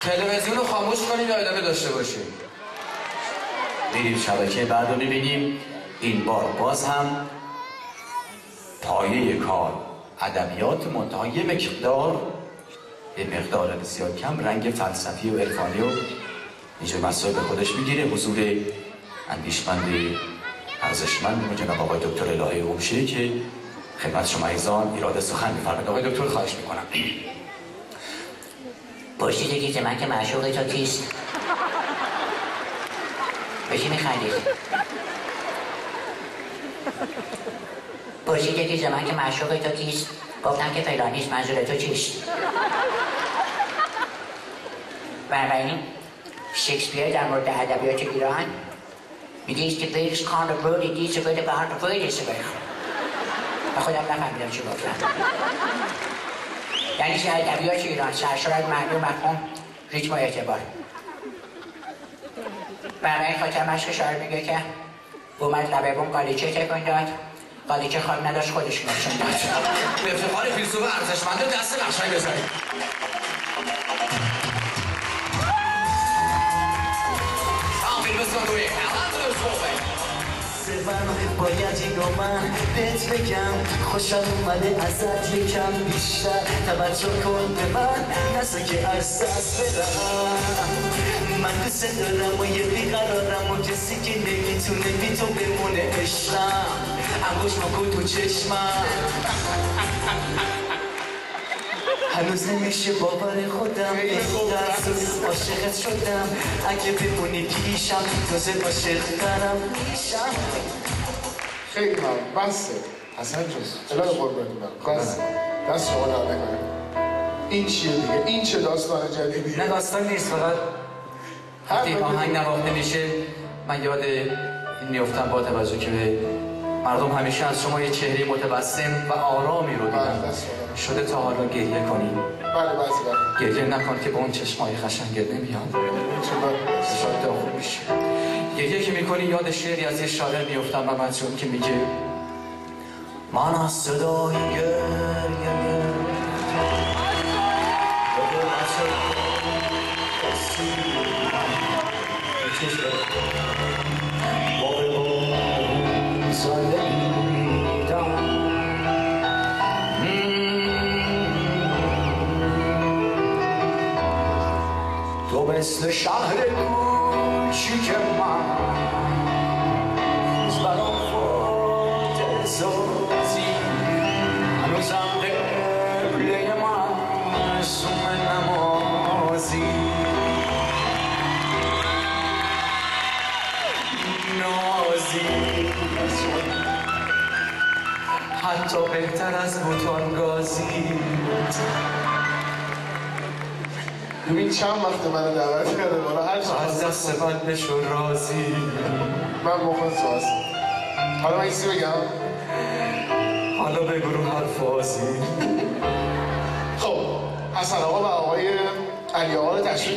تلویزیون رو خاموش کنید و ادامه داشته باشیم. میریم شبکه بعد رو میبینیم. این بار باز هم پایه کار ادبیات، منتها یه مقدار بسیار کم رنگ فلسفی و عرفانی و اینجور مسائل به خودش میگیره. حضور اندیشمند ارزشمند جناب آقای دکتر الهی قمشی که خدمت شما عزیزان ایراد سخن می‌فرمایید. آقای دکتر خواهش میکنم. پرسیدگی که من که معشوق تو کیست؟ به چی میخندید؟ پرسیدگی که من که معشوق تو کیست؟ گفتم که فلانیست. منظور تو چیست؟ بنابراین شکسپیر در مورد ادبیات ایران میگه است که ویرس کان برودی دیسه بده به هر ویرسه بخون و خودم نفهمیدم چی گفتم. یعنی که ادبیات ایران سرشار از معنی و مفهوم، ریتم و اعتبار. بنابراین خاطر مشق شاعر میگه که اومد لبه بوم قالیچه تکون داد، قالیچه خواب نداشت خودش نشون داد. به افتخار فیلسوف ارزشمنده دست قشنگ بزنید. باید اینو من بهت بگم، خوشم اومده ازت یکم بیشتر توجه کن به من، نسا که از دست بدم. من دوست دارم و یه بیقرارم و کسی که نمیتونه بی تو بمونه عشقم، انگوش بکن تو چشمم. هنوز نمیشه باور خودم اینقدر زود عاشقت شدم، اگه بمونی پیشم تازه عاشق‌ترم میشم. خیلی ممنون. بسه حسن جون، الهی قربونتونم. بس دست شما در نکنه. این چیه دیگه؟ این چه داستان جدیدیه؟ نه داستان نیست، فقط وقتی آهنگ نواخته میشه من یاد این میافتم با توجه که به مردم همیشه از شما یه چهره متبسم و آرامی رو دیدن. شده تا حالا گریه کنی؟ بله بعضی وقت. گریه نکن که با اون چشمای قشنگت نمیاد. شاید خوب میشه. گریه که میکنی یاد شعری از یه شاعر میافتم محمد جون که میگه من از صدای گریه تو مثل شهر کوچیک من برام خود سازی، هنوزم قبله معصوم نمازی، نازی حتی بهتر از بوتان گازی. ببین چند وقت منو دعوت کرده بالا، هر چند از دست من بشو راضی. من مخلص هستم. حالا من این سی بگم؟ حالا بگو رو حرفازی. خب حسن آقا و آقای علی آقا رو تشریف